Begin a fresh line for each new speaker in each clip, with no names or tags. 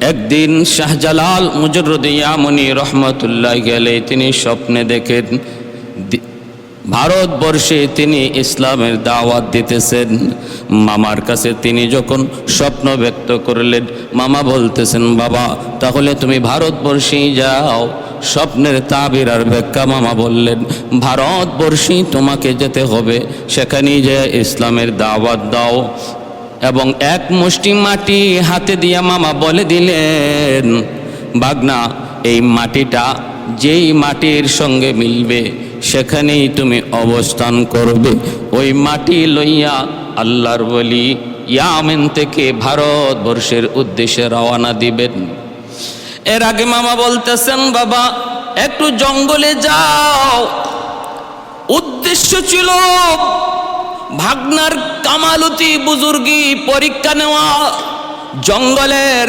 একদিন শাহজালাল মুজররদ ইয়ামনি রহমতুল্লাহি আলাইহি তিনি স্বপ্নে দেখেন ভারতবর্ষে তিনি ইসলামের দাওয়াত দিতেছেন। মামার কাছে তিনি যখন স্বপ্ন ব্যক্ত করলেন, মামা বলতেছেন, বাবা তাহলে তুমি ভারতবর্ষেই যাও। স্বপ্নের তাবির আর ব্যাখ্যা মামা বললেন, ভারতবর্ষেই তোমাকে যেতে হবে, সেখানেই যে ইসলামের দাওয়াত দাও। এবং এক মুষ্টি মাটি হাতে দিয়া মামা বলে দিলেন, বাগনা এই মাটিটা যেই মাটির সঙ্গে মিলবে সেখানেই তুমি অবস্থান করবে। ওই মাটি লইয়া আল্লাহর ওলি ইয়ামেন থেকে ভারতবর্ষের উদ্দেশ্যে রওনা দিবেন। এর আগে মামা বলতেছেন, বাবা একটু জঙ্গলে যাও। উদ্দেশ্য ছিল ভাগনার কামালতি বুজুর্গি পরীক্ষা নেওয়া। জঙ্গলের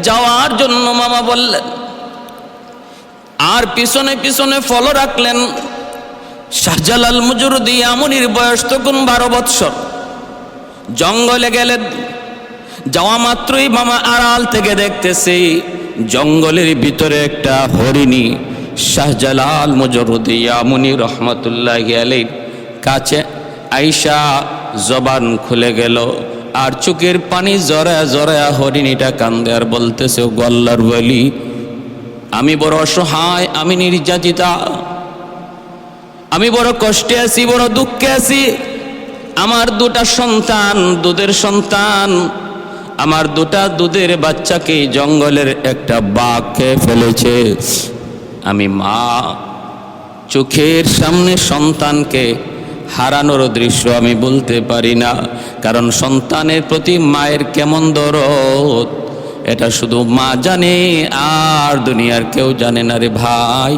যাওয়ার জন্য মামা বললেন, আর পিছনে পিছনে ফলো রাখলেন। শাহজালাল মুজররদ ইয়ামনির বয়স তখন 12 বৎসর। জঙ্গলে গেলেন, যাওয়া মাত্রই মামা আড়াল থেকে দেখতেছি জঙ্গলের ভিতরে একটা হরিণী শাহজালাল মুজররদ ইয়ামনি রহমতুল্লাহি আলাইহি কাছে আইসা জবান খুলে গেল, আর চোখের পানি জড়ায়া জড়ায়া হরিণীটা কান্দে আর বলতেছে, ও আল্লাহর ওলি, আমি বড় অসহায়, আমি নির্যাতিতা, আমি বড় কষ্টে আছি, বড় দুঃখে আছি। আমার 2টা সন্তান, দুধের সন্তান, আমার 2টা দুধের বাচ্চাকে জঙ্গলের একটা বাঘ খেয়ে ফেলেছে। আমি মা, চোখের সামনে সন্তানকে হারানোর দৃশ্য আমি বলতে পারি না, কারণ সন্তানের প্রতি মায়ের কেমন দরদ এটা শুধু মা জানে, আর দুনিয়ার কেউ জানে না রে ভাই।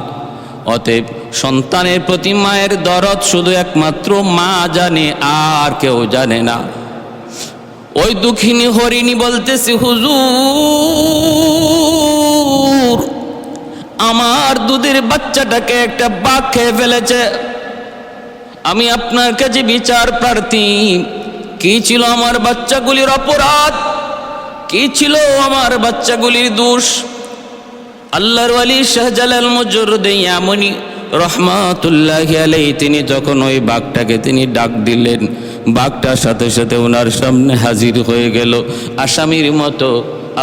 অতএব সন্তানের প্রতি মায়ের দরদ শুধু একমাত্র মা জানে, আর কেউ জানে না। ওই দুঃখিনী হরিণী বলতেছি, হুজুর আমার দুধের বাচ্চাটাকে একটা বাঘ খেয়ে ফেলেছে। আমি আপনার কাছে বিচার প্রার্থী, কি ছিল আমার বাচ্চাগুলির অপরাধ, কি ছিল আমার বাচ্চাগুলির দোষ? আল্লাহর ওলি শাহজালাল মুজররদ ইয়ামনি রহমাতুল্লাহি আলাইহি তিনি যখন ওই বাঘটাকে তিনি ডাক দিলেন, বাঘটার সাথে সাথে ওনার সামনে হাজির হয়ে গেল, আসামির মতো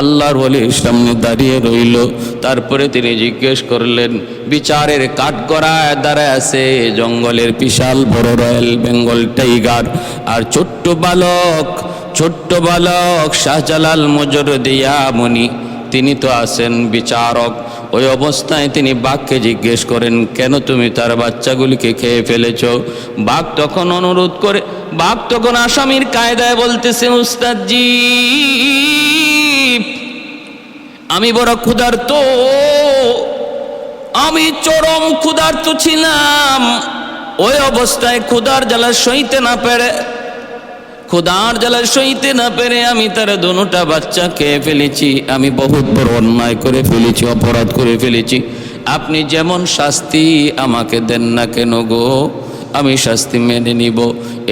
আল্লাহর ওলির সামনে দাঁড়িয়ে রইল। তারপরে তিনি জিজ্ঞেস করলেন, বিচারের কাঠগড়ায় দাঁড়ায় আছে জঙ্গলের বিশাল বড় রয়্যাল বেঙ্গল টাইগার, আর ছোট্ট বালক শাহজালাল মুজররদ ইয়ামনি তিনি তো আছেন বিচারক। ওই অবস্থায় তিনি বাঘকে জিজ্ঞেস করেন, কেন তুমি তার বাচ্চাগুলিকে খেয়ে ফেলেছ? বাঘ তখন অনুরোধ করে, বাঘ তখন আসামির কায়দায় বলতেছে, উস্তাদজি আমি বড় ক্ষুধার্ত, আমি চরম ক্ষুধার্ত ছিলাম। ওই অবস্থায় ক্ষুধার জ্বালা সইতে না পেরে আমি তার 2টা বাচ্চা খেয়ে ফেলেছি। আমি বহুত বড় অন্যায় করে ফেলেছি, অপরাধ করে ফেলেছি। আপনি যেমন শাস্তি আমাকে দেন না কেন গো, আমি শাস্তি মেনে নিব।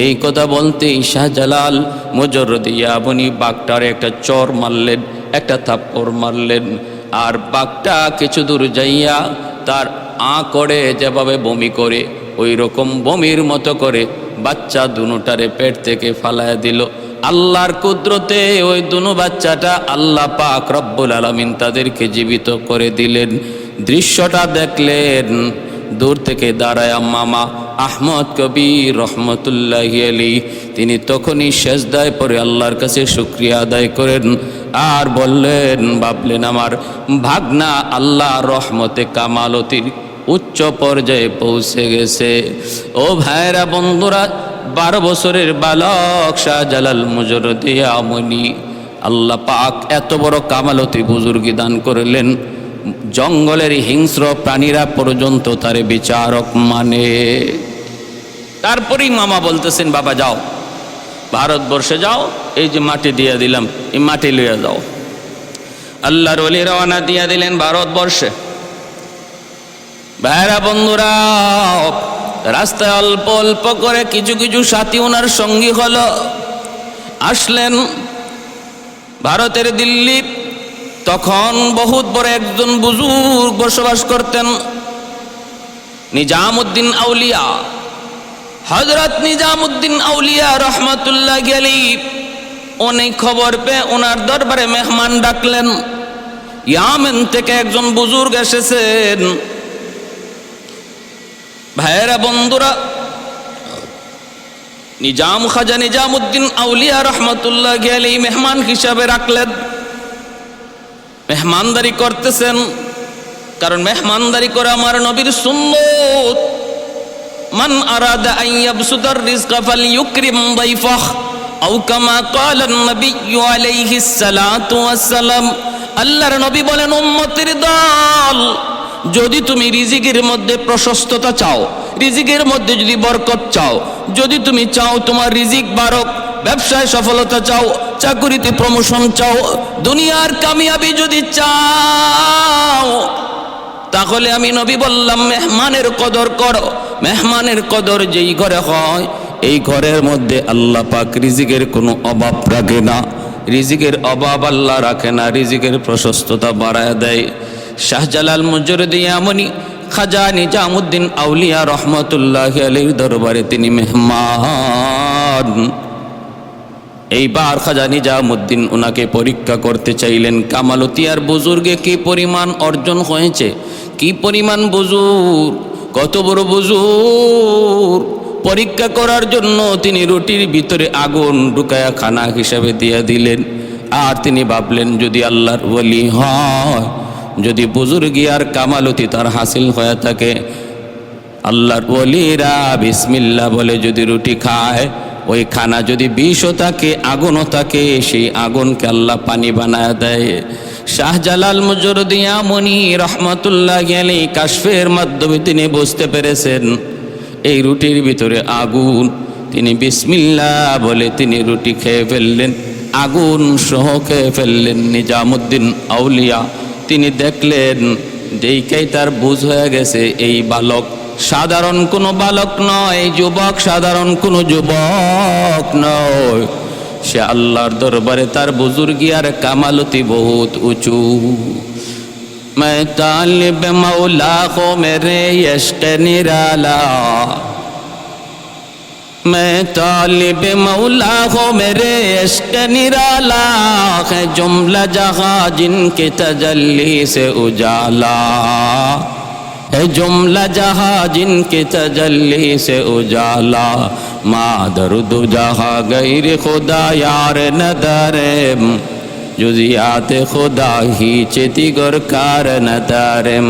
এই কথা বলতেই শাহজালাল মুজররদ ইয়ামনি বাঘটার একটা চর মারলেন, একটা থাপ্পড় মারলেন, আর বাঘটা কিছু দূর যাইয়া তার করে যেভাবে বমি করে ওই রকম বমির মতো করে বাচ্চা 2টারে পেট থেকে ফালায়া দিল। আল্লাহর কুদরতে ওই 2 বাচ্চাটা আল্লাহ পাক রব্বুল আলামিন তাদেরকে জীবিত করে দিলেন। দৃশ্যটা দেখলেন দূর থেকে দাঁড়ায়া মামা আহমদ কবির রহমতুল্লাহি আলাইহি তিনি তখনই সেজদায় পড়ে আল্লাহর কাছে শুকরিয়া আদায় করেন, আর বললেন, ভাবলেন আমার ভাগনা আল্লাহ রহমতে কামালতির উচ্চ পর্যায়ে পৌঁছে গেছে। ও ভাইরা বন্ধুরা, 12 বছরের বালক শাহজালাল মুজররদ ইয়ামনি আল্লাহ পাক এত বড় কামালতি বুজুর্গি দান করলেন, জঙ্গলের হিংস্র প্রাণীরা পর্যন্ত তার বিচারক মানে। তারপরেই মামা বলতেছেন, বাবা যাও ভারতবর্ষে যাও, এই যে মাটি দিয়ে দিলাম, এই মাটি লইয়া যাও। আল্লাহর ওলি রওনা দিয়া দিলেন ভারতবর্ষে। ভাইরা বন্ধুরা, রাস্তায় অল্প অল্প করে কিছু কিছু সাথী ওনার সঙ্গী হলো। আসলেন ভারতের দিল্লি, তখন বহুত বড় একজন বুজুর্গ বসবাস করতেন, নিজামউদ্দিন আউলিয়া, হযরত নিজামউদ্দিন আউলিয়া রহমাতুল্লাহি আলাইহি। অনেক খবর পেয়ে ওনার দরবারে মেহমান ডাকলেন। ইয়ামেন থেকে একজন বুজুর্গ এসেছেন। ভাইয়েরা, বন্ধুরা, খাজা নিজামউদ্দিন আউলিয়া রহমাতুল্লাহি আলাইহি মেহমান হিসাবে রাখলেন। মেহমানদারি করতেছেন, কারণ মেহমানদারি করে আমার নবীর সুন্নত। মান আরাদা আন ইয়াবসুতার রিজকা ফালইউকরিম দাইফাহ আও কামা ক্বালা নবী আলাইহিস সালাতু ওয়াস সালাম। আল্লাহর নবী বলেন, উম্মতের দল, যদি তুমি রিজিকের মধ্যে প্রশস্ততা চাও, রিজিকের মধ্যে যদি বরকত চাও, যদি তুমি চাও তোমার রিজিক বাড়ক, ব্যবসায় সফলতা চাও, চাকুরিতে প্রমোশন চাও, দুনিয়ার কামিয়াবি যদি চাও, তাহলে আমি নবী বললাম মেহমানের কদর করো। মেহমানের কদর যেই ঘরে হয়, এই ঘরের মধ্যে আল্লাহ পাক রিজিকের কোনো অভাব রাখে না। রিজিকের অভাব আল্লাহ রাখে না, রিজিকের প্রশস্ততা বাড়ায় দেয়। শাহজালাল মুজরিদ ইয়ামানি খাজা নিজামউদ্দিন আউলিয়া রহমাতুল্লাহি আলাইহির দরবারে তিনি মেহমান। এইবার খাজা নিজামউদ্দিন ওনাকে পরীক্ষা করতে চাইলেন, কামালতিয়ার বুজুর্গে কি পরিমাণ অর্জন হয়েছে, কি পরিমাণ বুজুর্গ, কত বড় বুজুর্গ। পরীক্ষা করার জন্য তিনি রুটির ভিতরে আগুন ঢুকায়া খানা হিসাবে দিয়ে দিলেন। আর তিনি ভাবলেন, যদি আল্লাহর ওলি হয়, যদি বুজুর্গি আর কামালতি তার হাসিল হয়ে থাকে, আল্লাহর ওলিরা বিসমিল্লাহ বলে যদি রুটি খায়, ওই খানা যদি বিষও থাকে, আগুনও থাকে, সেই আগুনকে আল্লাহ পানি বানায় দেয়। শাহজালাল মুজরিদ ইয়ামানি রহমাতুল্লাহি আলাইহি কাশফের মাধ্যমে তিনি বুঝতে পেরেছেন এই রুটির ভিতরে আগুন। তিনি বিসমিল্লাহ বলে তিনি রুটি খেয়ে ফেললেন, আগুন সহ খেয়ে ফেললেন। নিজামউদ্দিন আউলিয়া তিনি দেখলেন, দেখাই তার বুঝ হয়ে গেছে এই বালক সাধারণ কোনো বালক নয়, যুবক সাধারণ কোনো যুবক নয়। সে আল্লাহর দরবারে তার বুজুর্গি আর কামালতি বহুত উঁচু। मैं तालिब मौला को मेरे इश्क़ निराला, मैं तालिब मौला को मेरे इश्क़ निराला, है जुमला जहाँ जिनके तजल्ली से उजाला, है जुमला जहाँ जिनके तजल्ली से उजाला, मादरुद जहाँ गैर खुदा यार नदरे, जुजियात खुदा ही चिदिगर कार नदारेम,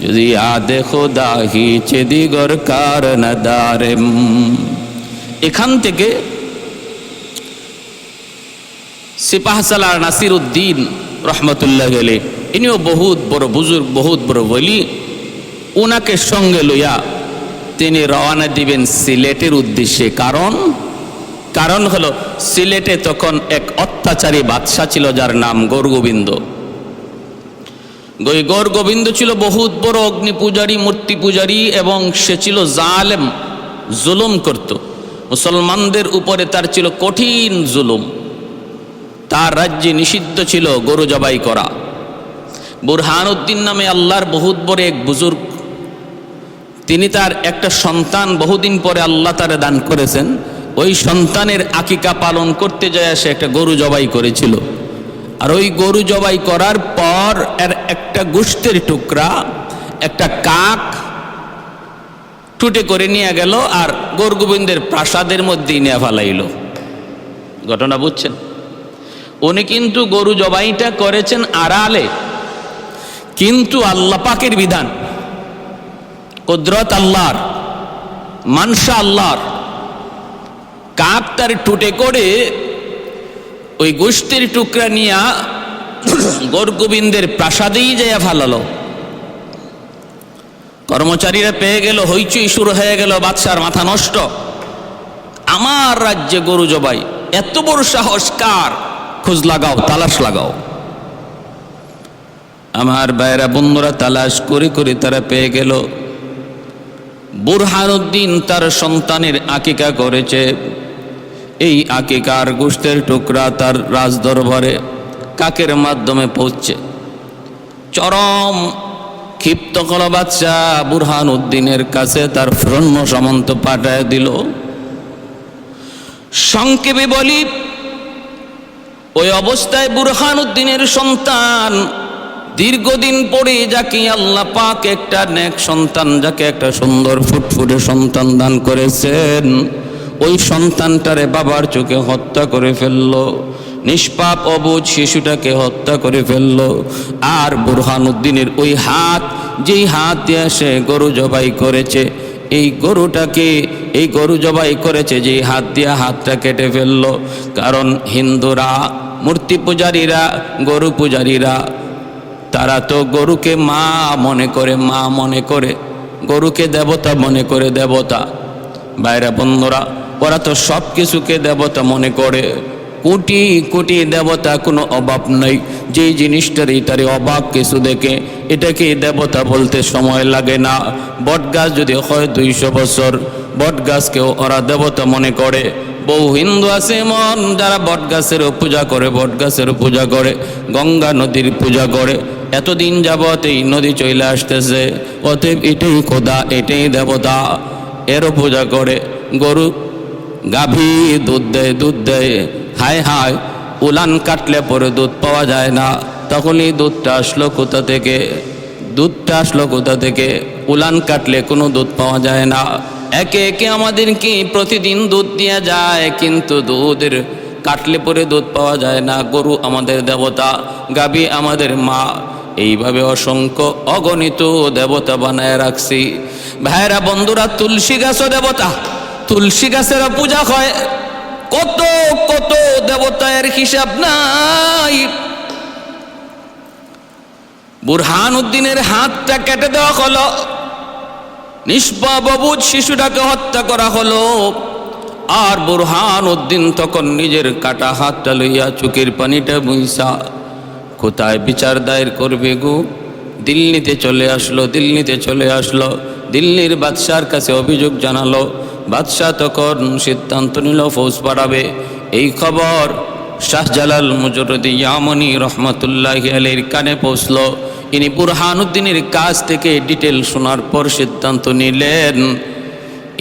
जुजियात खुदा ही चिदिगर कार नदारेम। এখান থেকে সিপাহসালার নাসিরউদ্দিন রহমতুল্লাহি আলাইহি, ইনিও বহুত বড় বুজুর্গ, বহুত বড় ওলি। ওনাকে সঙ্গে লইয়া তিনি রওনা দিবেন সিলেটের উদ্দেশ্যে। কারণ হলো সিলেটে তখন এক অত্যাচারী বাদশাহ ছিল, যার নাম গৌরগোবিন্দ। গৌরগোবিন্দ ছিল বহুত বড় অগ্নি পূজারী, মূর্তি পূজারী, এবং সে ছিল জালেম, জুলুম করত মুসলমানদের উপরে। তার ছিল কঠিন জুলুম। তার রাজ্যে নিষিদ্ধ ছিল গরু জবাই করা। বুরহানুদ্দিন নামে আল্লাহর বহুত বড় এক বুজুর্গ, তিনি তার একটা সন্তান বহুদিন পরে আল্লাহ তারে দান করেছেন। ওই সন্তানের আকিকা পালন করতে যায় সে একটা গরু জবাই করেছিল। আর ওই গরু জবাই করার পর এর একটা গোশতের টুকরা একটা কাক টুটে করে নিয়ে গেল, আর গৌরগোবিন্দের প্রাসাদের মধ্যেই নিয়ে ফেলাইল। ঘটনা বুঝছেন? উনি কিন্তু গরু জবাইটা করেছেন আড়ালে, কিন্তু আল্লাহ পাকের বিধান, কুদরত আল্লাহর, মানসা আল্লাহর। কাক তার টুটে করে ওই গোশতের টুকরা নিয়ে গৌরগোবিন্দের প্রাসাদেই যাইয়া ফালালো। কর্মচারীরা পেয়ে গেল, হইচই শুরু হয়ে গেল, বাদশার মাথা নষ্ট। আমার রাজ্যে গরু জবাই, এত বড় সাহস কার? খোঁজ লাগাও, তালাশ লাগাও। আমার ভাইরা বন্ধুরা তালাশ করে করে তারা পেয়ে গেল বুরহানুদ্দিন তার সন্তানের আকিকা করেছে। এই আকিকার গোশতের টুকরা তার রাজদরবারে কাকের মাধ্যমে পৌঁছছে। চরম ক্ষিপ্ত কল বাদশাহ বুরহান উদ্দিনের কাছে তার সৈন্য সামন্ত পাঠায় দিল। সংক্ষেপে বলি, ওই অবস্থায় বুরহান উদ্দিনের সন্তান দীর্ঘদিন পরে যাকে আল্লাহ পাক একটা নেক সন্তান, যাকে একটা সুন্দর ফুটফুটে সন্তান দান করেছেন, ওই সন্তানটারে বাবার চোখে হত্যা করে ফেললো। নিষ্পাপ অবুঝ শিশুটাকে হত্যা করে ফেললো। আর বুরহান উদ্দিনের ওই হাত, যেই হাত দিয়ে সে গরু জবাই করেছে, এই গরু জবাই করেছে যেই হাত দিয়ে, হাতটা কেটে ফেললো। কারণ হিন্দুরা, মূর্তি পূজারীরা, গরু পূজারীরা, তারা তো গরুকে মা মনে করে, গরুকে দেবতা মনে করে, দেবতা। বাইরা বন্ধুরা, ওরা তো সব কিছুকে দেবতা মনে করে। কোটি কোটি দেবতা, কোনো অভাব নাই। যেই জিনিসটারই তারই অবাক কিছু দেখে এটাকে দেবতা বলতে সময় লাগে না। বটগাছ যদি হয় 200 বছর, বটগাছকেও ওরা দেবতা মনে করে। বহু হিন্দু আছে এমন যারা বটগাছেরও পূজা করে, গঙ্গা নদীর পূজা করে। এতদিন যাবৎ এই নদী চলে আসতেছে, অতএব এটাই খোদা, এটাই দেবতা, এরও পূজা করে। গরু গাভী দুধ দেয়, হায় হায়, উলান কাটলে পরে দুধ পাওয়া যায় না। তখন এই দুধটা আসলো কোথা থেকে? উলান কাটলে কোনো দুধ পাওয়া যায় না। একে একে আমাদেরকে প্রতিদিন দুধ দেওয়া যায়, কিন্তু দুধের কাটলে পরে দুধ পাওয়া যায় না। গরু আমাদের দেবতা, গাভী আমাদের মা। এইভাবে অসংখ্য অগণিত দেবতা বানায় রাখছি। ভাইরা বন্ধুরা, তুলসী গাছও দেবতা, তুলসী গাছেরও পূজা হয়। কত কত দেবতার হিসাব নাই। বুরহান উদ্দিনের হাতটা কেটে দেওয়া হলো, নিষ্পাপ অবুঝ শিশুটাকে হত্যা করা হলো। আর বুরহান উদ্দিন তখন নিজের কাটা হাতটা লইয়া চোখের পানিটা মুইসা কোথায় বিচার দায়ের করবে গো? দিল্লিতে চলে আসলো। দিল্লির বাদশার কাছে অভিযোগ জানালো। বাদশাহ তখন সিদ্ধান্ত নিল ফৌজ পাঠাবে। এই খবর শাহজালাল মুজরদি ইয়ামনি রহমতুল্লাহি আলাইহির কানে পৌঁছলো। ইনি বুরহান উদ্দিনের কাছ থেকে ডিটেল শোনার পর সিদ্ধান্ত নিলেন,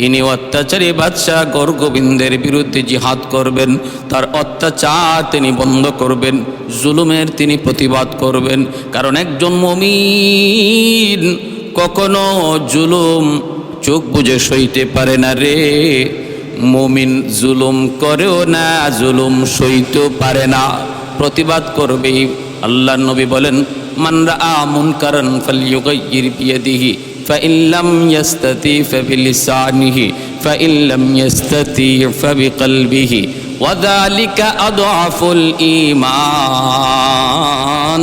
ইনি অত্যাচারী বাদশাহ গৌরগোবিন্দের বিরুদ্ধে জিহাদ করবেন। তার অত্যাচার তিনি বন্ধ করবেন, জুলুমের তিনি প্রতিবাদ করবেন। কারণ একজন মুমিন কখনো জুলুম চোখ বুজে সইতে পারে না রে। মুমিন জুলুম করেও না, জুলুম সইতেও পারে না, প্রতিবাদ করবেই। আল্লাহর নবী বলেন, মান রাআ মুনকারান ফালইয়ুগাইয়ির বিয়াদিহি ফাইন লাম ইয়াস্তাতি ফাবিলিসানিহি ফাইন লাম ইয়াস্তাতি ফাবিকলবিহি ওয়া যালিকা আদআফুল ঈমান।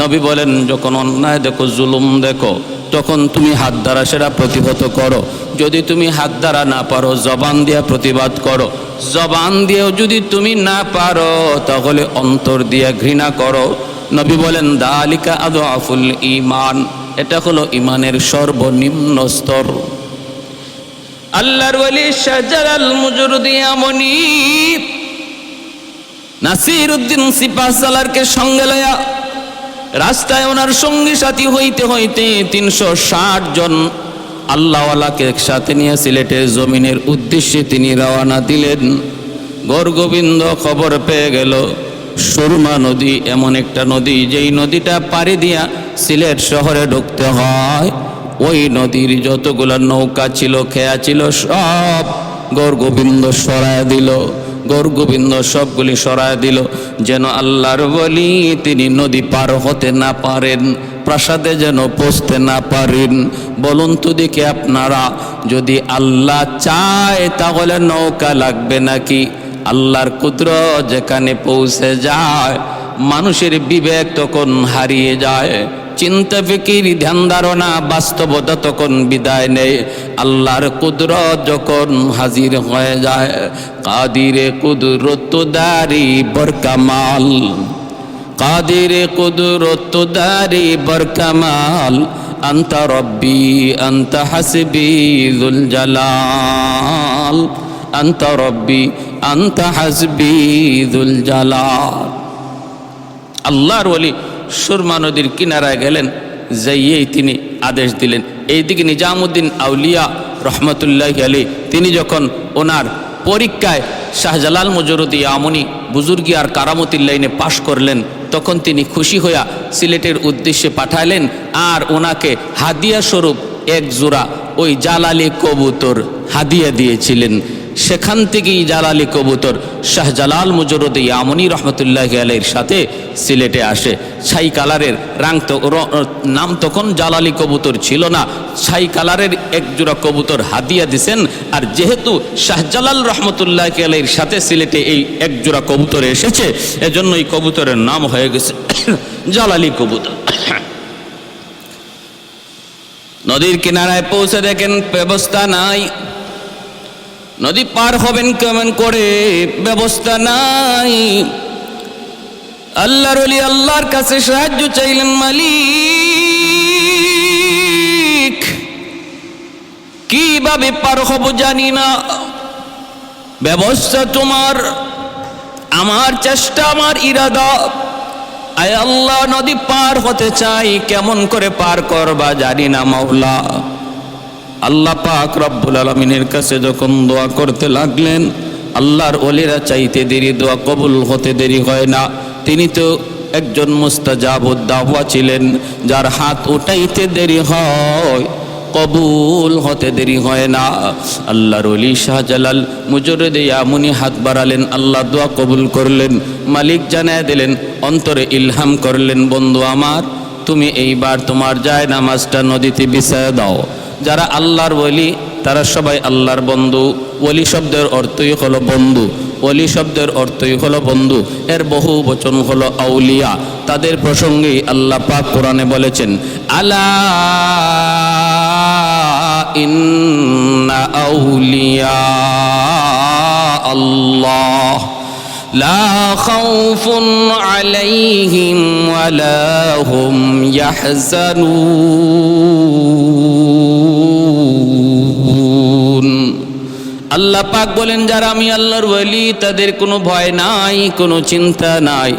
নবী বলেন, যখন অন্যায় দেখো, জুলুম দেখো, তখন তুমি হাত দ্বারা সেটা প্রতিহত করো। যদি তুমি হাত দ্বারা না পারো, জবান দিয়ে প্রতিবাদ করো। জবান দিয়েও যদি তুমি না পারো, তাহলে অন্তর দিয়ে ঘৃণা করো। নবী বলেন, যালিকা আদআফুল ঈমান, এটা হলো ঈমানের সর্বনিম্ন স্তর। আল্লাহর ওলি শাহজালাল মুজরদি ইয়ামনি নাসিরউদ্দিন সিপাহসালারকে সঙ্গে লয়া রাস্তায় ওনার সঙ্গী সাথী হইতে হইতে 360 জন আল্লাহওয়ালাকে একসাথে নিয়ে সিলেটের জমিনের উদ্দেশ্যে তিনি রওনা দিলেন। গৌরগোবিন্দ খবর পেয়ে গেল, সুরমা নদী এমন একটা নদী, যেই নদীটা পাড়ি দিয়া সিলেট শহরে ঢুকতে হয়। ওই নদীর যতগুলো নৌকা ছিল, খেয়া ছিল, সব গৌরগোবিন্দ সরায় দিল। গৌরগোবিন্দ সবগুলি সরায় দিল, যেন আল্লাহর ওলি তিনি নদী পার হতে না পারেন, প্রাসাদে যেন পৌঁছতে না পারেন। বলুন তো দেখি আপনারা, যদি আল্লাহ চায় তাহলে নৌকা লাগবে নাকি? আল্লাহর কুদরত যেখানে পৌঁছে যায়, মানুষের বিবেক তখন হারিয়ে যায়, চিন্তা ফিকির ধ্যান ধারণা বাস্তবতা তখন বিদায় নেয়। আল্লাহর কুদরত যখন হাজির হয়ে যায়, কাদিরে কুদরত দারি বরকামাল, কাদিরে কুদরত দারি বরকামাল, আনতা রব্বি আনতা হাসবি যুল জালাল, আনতা রব্বি আনতা হাসবি যুল জালাল। আল্লাহর ওলি সুরমা নদীর কিনারায় গেলেন, যাইয়েই তিনি আদেশ দিলেন। এইদিকে নিজামুদ্দিন আউলিয়া রহমতুল্লাহি আলাইহি তিনি যখন ওনার পরীক্ষায় শাহজালাল মুজরুদি আমনি বুজুর্গি আর কারামতির লাইনে পাশ করলেন, তখন তিনি খুশি হইয়া সিলেটের উদ্দেশ্যে পাঠালেন আর ওনাকে হাদিয়া স্বরূপ এক জোড়া ওই জালালি কবুতর হাদিয়া দিয়েছিলেন। সেখান থেকেই জালালি কবুতর শাহজালাল মুজরুদি আমনি রহমতুল্লাহি আলাইহির সাথে সিলেটে আসে। ছাই কালারের নাম তখন জালালি কবুতর ছিল না, ছাই কালারের এক জোড়া কবুতর হাদিয়া দিছেন। আর যেহেতু শাহজালাল রহমতুল্লাহি আলাইহির সাথে সিলেটে এই এক জোড়া কবুতর এসেছে, এজন্য এই কবুতরের নাম হয়ে গেছে জালালি কবুতর। নদীর কিনারায় পৌঁছে দেখেন ব্যবস্থা নাই, নদী পার হবেন কেমন করে, ব্যবস্থা নাই। আল্লাহর ওলি আল্লাহর কাছে সাহায্য চাইলেন, মালিক কিভাবে পার হব জানি না, ব্যবস্থা তোমার, আমার চেষ্টা আমার ইরাদা। আয় আল্লাহ, নদী পার হতে চাই, কেমন করে পার করবা জানি না মাওলা। আল্লাহ পাক রব্বুল আলামিনের কাছে যখন দোয়া করতে লাগলেন, আল্লাহর ওলিরা চাইতে দেরি দোয়া কবুল হতে দেরি হয় না। তিনি তো একজন মুস্তাজাবুদ দাওয়া ছিলেন, যার হাত উঠাইতে দেরি হয় কবুল হতে দেরি হয় না। আল্লাহর ওলি শাহজালাল মুজরুদি আমনি হাত বাড়ালেন, আল্লাহ দোয়া কবুল করলেন। মালিক জানায় দিলেন, অন্তরে ইলহাম করলেন, বন্ধু আমার, তুমি এইবার তোমার যায় নামাজটা নদীতে বিছায় দাও। যারা আল্লাহর ওলি তারা সবাই আল্লাহর বন্ধু। ওলি শব্দের অর্থই হলো বন্ধু, ওলি শব্দের অর্থই হলো বন্ধু, এর বহু বচন হলো আউলিয়া। তাদের প্রসঙ্গেই আল্লাহ পাক কোরআনে বলেছেন, আলা ইন্না আউলিয়া আল্লাহ লা খাউফুন আলাইহিম ওয়ালা হুম ইয়াহজানুন। আল্লাহ পাক বলেন, যারা আমি আল্লাহর ওলি তাদের কোনো ভয় নাই, কোনো চিন্তা নাই,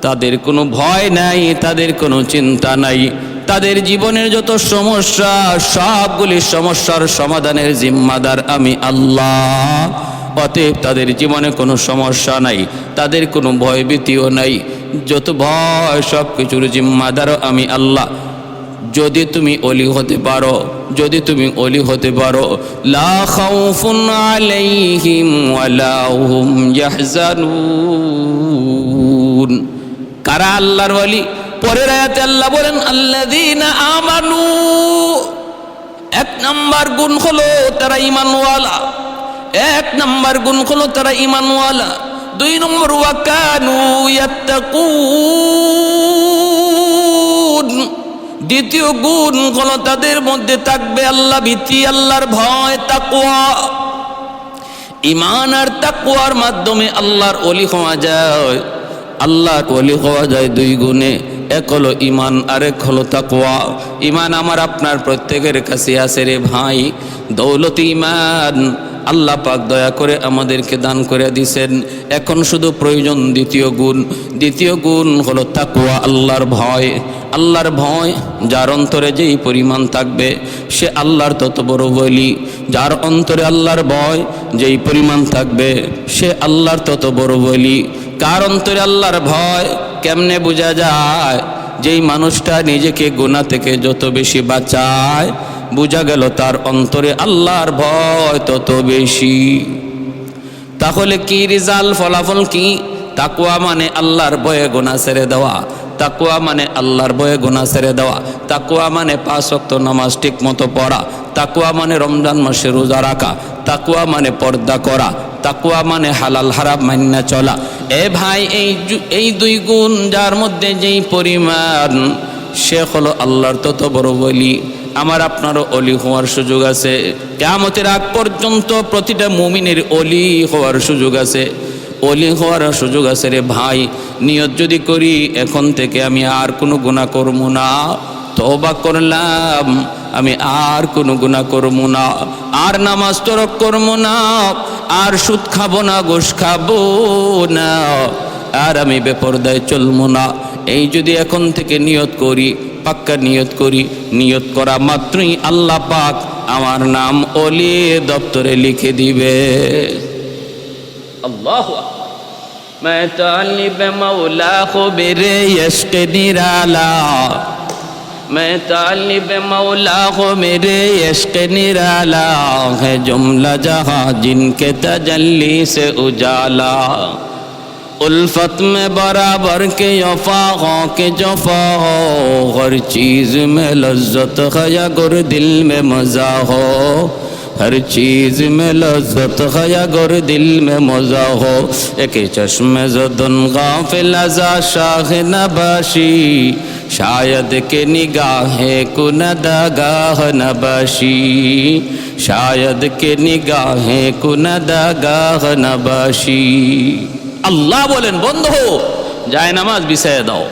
তাদের কোনো ভয় নাই, তাদের কোনো চিন্তা নাই। তাদের জীবনের যত সমস্যা, সবগুলি সমস্যার সমাধানের জিম্মাদার আমি আল্লাহ। অতএব তাদের জীবনে কোনো সমস্যা নাই, তাদের কোনো ভয়ভীতিও নাই। যত ভয় সব কিছুর জিম্মাদারও আমি আল্লাহ। যদি তুমি ওলি হতে পারো, যদি তুমি ওলি হতে পারো, লা খাউফুন আলাইহিম ওয়ালা হুম ইয়াহজানুন। কারা আল্লাহর ওলি? পরের আয়াতে আল্লাহ বলেন, আল্লাযীনা আমানু, এক নাম্বার গুণ হলো তারা ঈমানওয়ালা, এক নাম্বার গুণ হলো তারা ঈমানওয়ালা। দুই নম্বর, ওয়া কানু ইয়াত্তাকুন, দ্বিতীয় গুণ হলো তাদের মধ্যে থাকবে আল্লাহ ভীতি, আল্লাহর ভয়, তাকওয়া। ঈমান আর তাকওয়ার মাধ্যমে আল্লাহর ওলি হওয়া যায়। আল্লাহর ওলি হওয়া যায় দুই গুণে, এক হলো ঈমান আর এক হলো তাকওয়া। ঈমান আমার আপনার প্রত্যেকের কাছে আছে রে ভাই, দৌলত ঈমান আল্লাহ পাক দয়া করে আমাদেরকে দান করে দিয়েছেন। এখন শুধু প্রয়োজন দ্বিতীয় গুণ। দ্বিতীয় গুণ হলো তাকওয়া, আল্লাহর ভয়। আল্লাহর ভয় যার অন্তরে যেই পরিমাণ থাকবে সে আল্লাহর তত বড় ওলি। যার অন্তরে আল্লাহর ভয় যেই পরিমাণ থাকবে সে আল্লাহর তত বড় ওলি। কার অন্তরে আল্লাহর ভয় কেমনে বোঝা যায়? যেই মানুষটা নিজেকে গুনাহ থেকে যত বেশি বাঁচায়, বোঝা গেল তার অন্তরে আল্লাহর ভয় তত বেশি। তাহলে কি রেজাল্ট, ফলাফল কি? তাকওয়া মানে আল্লাহর ভয়ে গুনাহ ছেড়ে দেওয়া, তাকওয়া মানে আল্লাহর ভয়ে গুনাহ ছেড়ে দেওয়া, তাকওয়া মানে 5 ওয়াক্ত নামাজ ঠিক মতো পড়া, তাকওয়া মানে রমজান মাসে রোজা রাখা, তাকওয়া মানে পর্দা করা, তাকওয়া মানে হালাল হারাম মান্না চলা। এ ভাই, এই দুই গুণ যার মধ্যে যেই পরিমাণ, সে হলো আল্লাহর তত বড় ওলি। আমার আপনারও অলি হওয়ার সুযোগ আছে। কিয়ামতের আগ পর্যন্ত প্রতিটা মুমিনের অলি হওয়ার সুযোগ আছে, অলি হওয়ার সুযোগ আছে রে ভাই। নিয়ত যদি করি এখন থেকে আমি আর কোনো গুনাহ করব না, তওবা করলাম আমি আর কোনো গুনাহ করব না, আর নামাজ তরক করব না, আর সুদ খাবো না, ঘুষ খাবো না, আর আমি বেপরদায় চলবো না। এই যদি এখন থেকে নিয়ত করি, পাক্কা নিয়ত করি, নিয়ত করা মাত্রই আল্লাহ পাক আমার নাম ওলি দপ্তরে লিখে দিবে। আল্লাহু আকবার। मैं तालिब मौला को मेरे यश्क निराला, मैं तालिब मौला को मेरे यश्क निराला, है जुमला जहां जिनके तजल्ली से उजाला। उल्फत में बराबर के वफा हो के जफा हो, हर चीज़ में लज्जत है या गुर दिल में मज़ा हो, हर चीज़ में लज्जत है या गुर दिल में मज़ा हो। एक चश्मे ज़दन गाफिल अज़ा शाह नबाशी, शायद के निगाहे कुनदगाह नबाशी, शायद के निगाहे कुनदगाह नबाशी। আল্লাহ বলেন, বন্ধু যায় নামাজ বিছাইয়া দাও।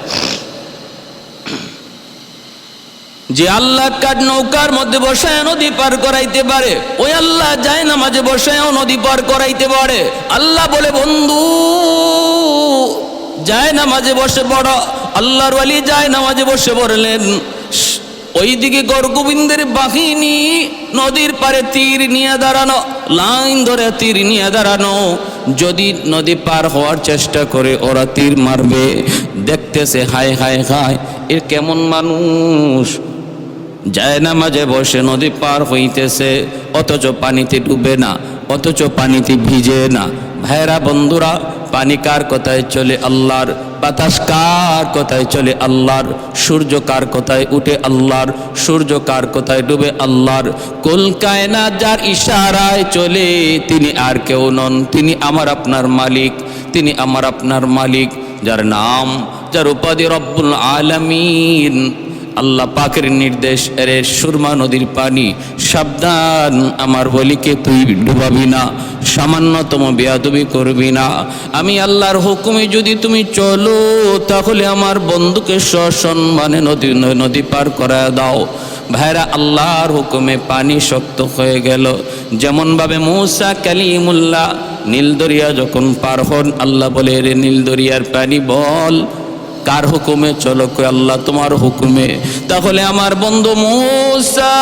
যে আল্লাহ কাঠ নৌকার মধ্যে বসায় নদী পার করাইতে পারে, ওই আল্লাহ যায় নামাজে বসায়ও নদী পার করাইতে পারে। আল্লাহ বলে, বন্ধু যায় নামাজে বসে পড়ো। আল্লাহর ওয়ালি যায় নামাজে বসে পড়লেন। ওইদিকে গরগোবিন্দের বাহিনী নদীর পারে তীর নিয়ে দাঁড়ানো, লাইন ধরে তীর নিয়ে দাঁড়ানো। যদি নদী পার হওয়ার চেষ্টা করে ওরা তীর মারবে। দেখতেছে হায় হায় হায়, এর কেমন মানুষ, যায় নামাজে বসে নদী পার হইতেছে, অথচ পানিতে ডুবে না, অথচ পানিতে ভিজে না। ভাইরা বন্ধুরা, পানি কার কথায় চলে? আল্লাহর। বাতাস কার কথায় চলে? আল্লাহর। সূর্য কার কথায় উঠে? আল্লাহর। সূর্য কার কথায় ডুবে? আল্লাহর। কুল কায়নাত যার ইশারায় চলে, তিনি আর কেউ নন, তিনি আমার আপনার মালিক, তিনি আমার আপনার মালিক। যার নাম, যার উপাধি রব্বুল আলামিন। আল্লাহ পাকের নির্দেশ, এর সুরমা নদীর পানি, সাবধান আমার বলিকে তুই ডুবাবি না, সামান্যতম বেয়াদবি করবি না। আমি আল্লাহর হুকুমে যদি তুমি চলো, তাহলে আমার বন্ধুকে সসম্মানে নদী পার করা দাও। ভাইরা, আল্লাহর হুকুমে পানি শক্ত হয়ে গেল। যেমনভাবে মূসা কালিমুল্লাহ নীল দরিয়া যখন পার হন, আল্লাহ বলে, রে নীল দরিয়ার পানি বল কার হুকুমে চলো? কই আল্লাহ তোমার হুকুমে। তাহলে আমার বন্ধু মূসা,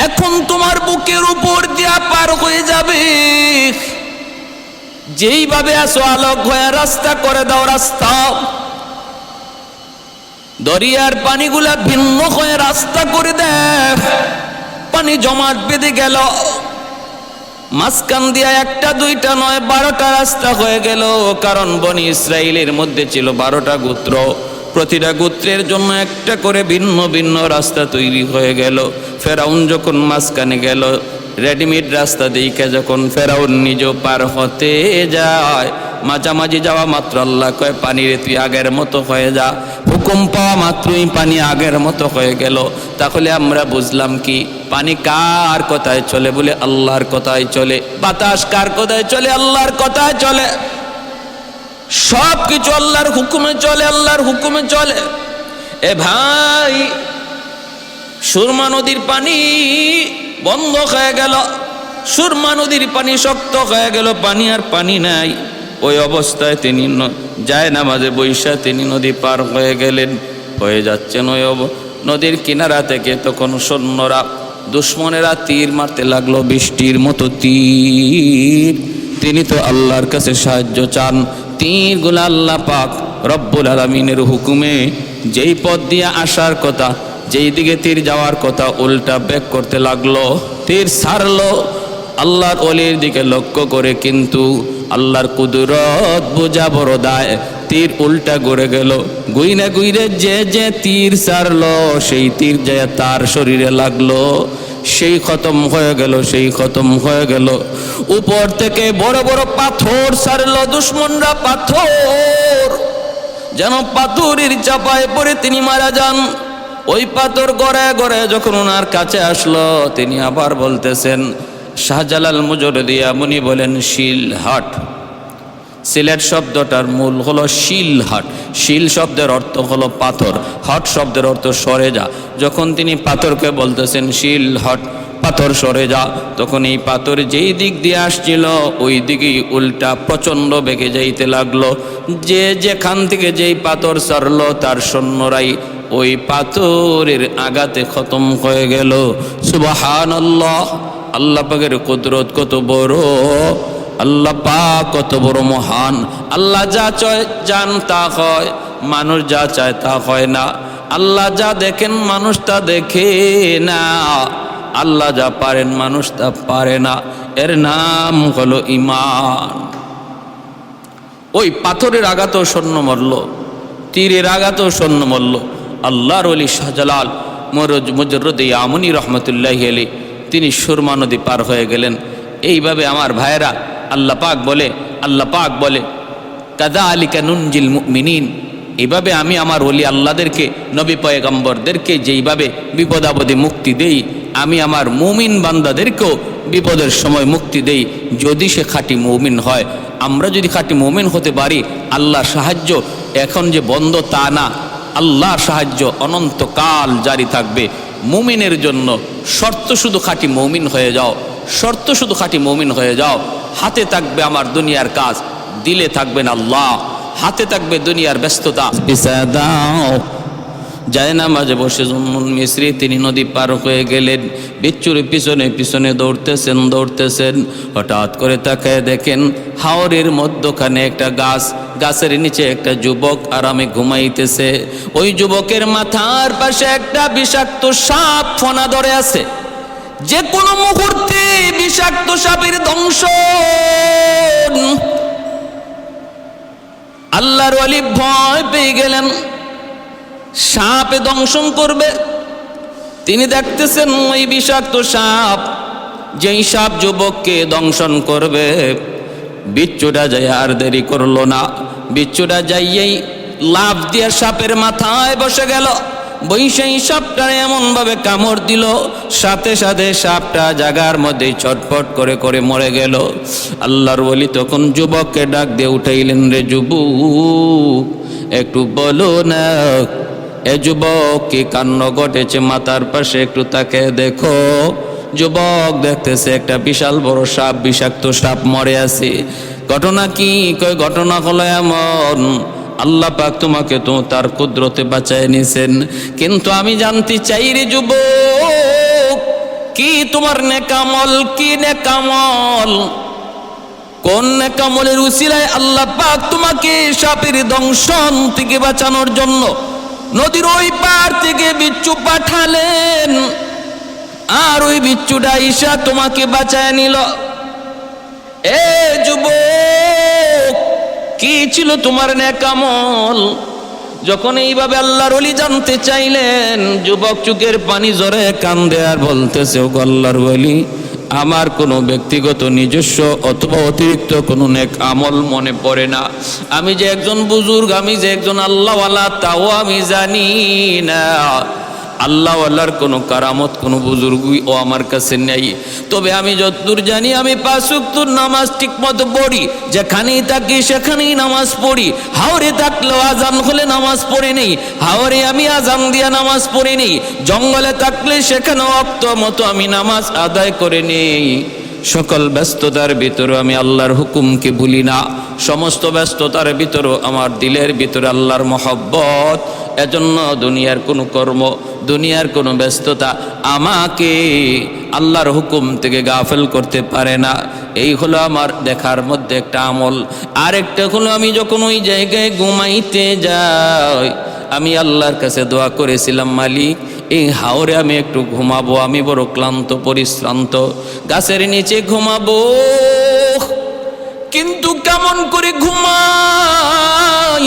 এখন তোমার বুকের উপর দিয়া পার হয়ে যাবে। যেইভাবে আসো আলোক হয়ে রাস্তা করে দাও, রাস্তা। দরিয়ার পানিগুলা ভিন্ন হয়ে রাস্তা করে দেয়। পানি জমাট বেঁধে গেল, মাঝখান দিয়া একটা দুইটা নয় 12টা রাস্তা হয়ে গেল। কারণ বনি ইসরাইলের মধ্যে ছিল 12টা গোত্র, প্রতিটা গোত্রের জন্য একটা করে ভিন্ন ভিন্ন রাস্তা তৈরি হয়ে গেল। ফেরাউন যখন মাঝখানে গেল, রেডিমেড রাস্তা দেখে যখন ফেরাউন নিজেও পার হতে যায়, মাঝামাঝি যাওয়া মাত্র আল্লাহ কয়, পানিরে তুই আগের মতো হয়ে যা। হুকুম পাওয়া মাত্রই পানি আগের মতো হয়ে গেল। তাহলে আমরা বুঝলাম কি, পানি কার কথায় চলে? বলে আল্লাহর কথায় চলে। বাতাস কার কথায় চলে? আল্লাহর কথায় চলে। সব কিছু আল্লাহর হুকুমে চলে, আল্লাহর হুকুমে চলে। এ ভাই, সুরমা নদীর পানি বন্ধ হয়ে গেল, সুরমা নদীর পানি শক্ত হয়ে গেল, পানি আর পানি নাই। ওই অবস্থায় তিনি যায় নামাজে বৈশা তিনি নদী পার হয়ে গেলেন। হয়ে যাচ্ছেন ওই নদীর কিনারা থেকে, তখন সৈন্যরা, দুশ্মনেরা তীর মারতে লাগলো, বৃষ্টির মতো তীর। তিনি তো আল্লাহর কাছে সাহায্য চান। তীরগুলো আল্লাহ পাক রব্বুল আলামিনের হুকুমে যেই পথ দিয়ে আসার কথা, যেই দিকে তীর যাওয়ার কথা, উল্টা ব্যাক করতে লাগলো। তীর ছাড়লো আল্লাহর ওলির দিকে লক্ষ্য করে, কিন্তু আল্লাহর কুদরত বোঝা বড় দায়। তীর উল্টা ঘুরে গেল। গুইনে গুইরে যে তীর ছাড়লো, সেই তীর যায় তার শরীরে লাগলো, সেই খতম হয়ে গেল, সেই খতম হয়ে গেল। উপর থেকে বড় বড় পাথর ছাড়লো দুশ্মনরা, পাথর যেন পাথরের চাপায় পড়ে তিনি মারা যান। ওই পাথর গড়ায় গড়ায় যখন ওনার কাছে আসলো, তিনি আবার বলতেছেন, শাহজালাল মুজরদিয়া মুনি বলেন, শিলহাট। সিলেট শব্দটার মূল হলো শিলহাট। শিল শব্দের অর্থ হলো পাথর, হট শব্দের অর্থ সরে যা। যখন তিনি পাথরকে বলতেছেন শিলহাট, পাথর সরে যা। তখন এই পাথর যেই দিক দিয়ে আসছিল ওই দিকেই উল্টা প্রচণ্ড বেগে যাইতে লাগলো। যে যেখান থেকে যেই পাথর সারলো তার সৈন্যরাই ওই পাথরের আঘাতে খতম হয়ে গেল। সুবহানাল্লাহ! আল্লাহ পাকের কুদরত কত বড়, আল্লাহ পাক কত বড় মহান। আল্লাহ যা চায় জান তা হয়, মানুষ যা চায় তা হয় না। আল্লাহ যা দেখেন মানুষ তা দেখে না, আল্লাহ যা পারেন মানুষ তা পারে না। এর নাম হলো ঈমান। ওই পাথরের আঘাতেও সৈন্য মরল, তীরের আঘাতেও সৈন্য মরল। আল্লাহর ওলি শাহজালাল মুজররদ ইয়ামনি রহমতুল্লাহি আলাইহি তিনি সুরমা নদী পার হয়ে গেলেন। এইভাবে আমার ভাইয়েরা, আল্লাহ পাক বলে কাযালিকা নুনজিল মুমিনিন, এইভাবে আমি আমার ওলি আল্লাহদেরকে, নবী পয়গম্বরদেরকে যেইভাবে বিপদ আপদে মুক্তি দেই, আমি আমার মুমিন বান্দাদেরকেও বিপদের সময় মুক্তি দেই, যদি সে খাঁটি মুমিন হয়। আমরা যদি খাঁটি মুমিন হতে পারি, আল্লাহর সাহায্য এখন যে বন্ধ তা না, আল্লাহর সাহায্য অনন্তকাল জারি থাকবে মুমিনের জন্য। শর্ত শুধু খাঁটি মুমিন হয়ে যাও, শর্ত শুধু খাঁটি মুমিন হয়ে যাও। হাতে থাকবে আমার দুনিয়ার কাজ, দিলে থাকবেন আল্লাহ। হাতে থাকবে দুনিয়ার ব্যস্ততা, বিছায়া দাও। যায় না মাঝে বসে জুম্মন মিস্রি তিনি নদী পার হয়ে গেলেন। বিচ্ছুর পিছনে পিছনে দৌড়তেছেন। হঠাৎ করে তাকায় দেখেন হাওরের মধ্যখানে একটা গাছ, গাছের নিচে একটা যুবক আরামে ঘুমাইতেছে। ওই যুবকের মাথার পাশে একটা বিষাক্ত সাপ ফনা ধরে আছে। যে কোনো মুহূর্তে বিষাক্ত সাপের দংশন। আল্লাহর ওলি ভয় পেয়ে গেলেন, সাপে দংশন করবে। তিনি দেখতেছেন ওই বিষাক্ত সাপ, যেই সাপ যুবককে দংশন করবে। বিচ্ছুটা যাই আর দেরি করলো না, বিচ্ছুটা যাইয়েই লাফ দিয়ে সাপের মাথায় বসে গেল। বৈশাই সাপটা এমনভাবে কামড় দিল, সাথে সাথে সাপটা জায়গার মধ্যে ছটফট করে করে মরে গেল। আল্লাহর ওলি তখন যুবককে ডাক দিয়ে উঠাইলেন, রে যুবক একটু বলো না, এ যুবক কি কাণ্ড ঘটেছে? মাথার পাশে একটু তাকে দেখো। যুবক দেখতেছে একটা বিশাল বড় সাপ, বিষাক্ত সাপ মরে আছে। ঘটনা কি? কই ঘটনা হলো এমন, আল্লাহ পাক তোমাকে তো তার কুদরতে বাঁচায় নিছেন। কিন্তু আমি জানতে চাই রে যুবক, কি তোমার নেকামল, কি নেকামল, কোন নেকামলের উসিলায় আল্লাহ পাক তোমাকে সাপের দংশন থেকে বাঁচানোর জন্য নদীর ওই পার থেকে বিচ্ছু পাঠালেন, আর ওই বিচ্ছুটা ঈশা তোমাকে বাঁচায় নিল। এ যুবক, কি ছিল তোমার নেকামল? যখন এইভাবে আল্লাহর ওলি জানতে চাইলেন, যুবক চোখের পানি জোরে কান্দে আর বলতেছে, ও আল্লাহর ওলি, আমার কোনো ব্যক্তিগত নিজস্ব অথবা অতিরিক্ত কোনো নেক আমল মনে পড়ে না। আমি যে একজন বুজুর্গ, আমি যে একজন আল্লাহওয়ালা তাও আমি জানি না। আল্লাহওয়ালার কোনো কারামত, কোনো বুজুর্গই ও আমার কাছে নেই। তবে আমি যতদূর জানি, আমি 5 ওয়াক্ত নামাজ ঠিক মতো পড়ি। যেখানেই থাকি সেখানেই নামাজ পড়ি। হাওরে থাকলেও আজান হলে নামাজ পড়ে নেই, হাওরে আমি আজান দিয়া নামাজ পড়ে নেই। জঙ্গলে থাকলে সেখানেও ওয়াক্ত মতো আমি নামাজ আদায় করে নেই। সকল ব্যস্ততার ভিতরে আমি আল্লাহর হুকুমকে ভুলি না। সমস্ত ব্যস্ততার ভিতরেও আমার দিলের ভিতরে আল্লাহর মহব্বত। এজন্য দুনিয়ার কোনো কর্ম, দুনিয়ার কোনো ব্যস্ততা আমাকে আল্লাহর হুকুম থেকে গাফেল করতে পারে না। এই হলো আমার দেখার মধ্যে একটা আমল। আরেকটা হলো, আমি যখন ওই জায়গায় ঘুমাইতে যাই, আমি আল্লাহর কাছে দোয়া করেছিলাম, মালিক এই হাওরে আমি একটু ঘুমাবো, আমি বড় ক্লান্ত পরিশ্রান্ত, গাছের নিচে ঘুমাবো। কিন্তু কেমন করে ঘুমাই?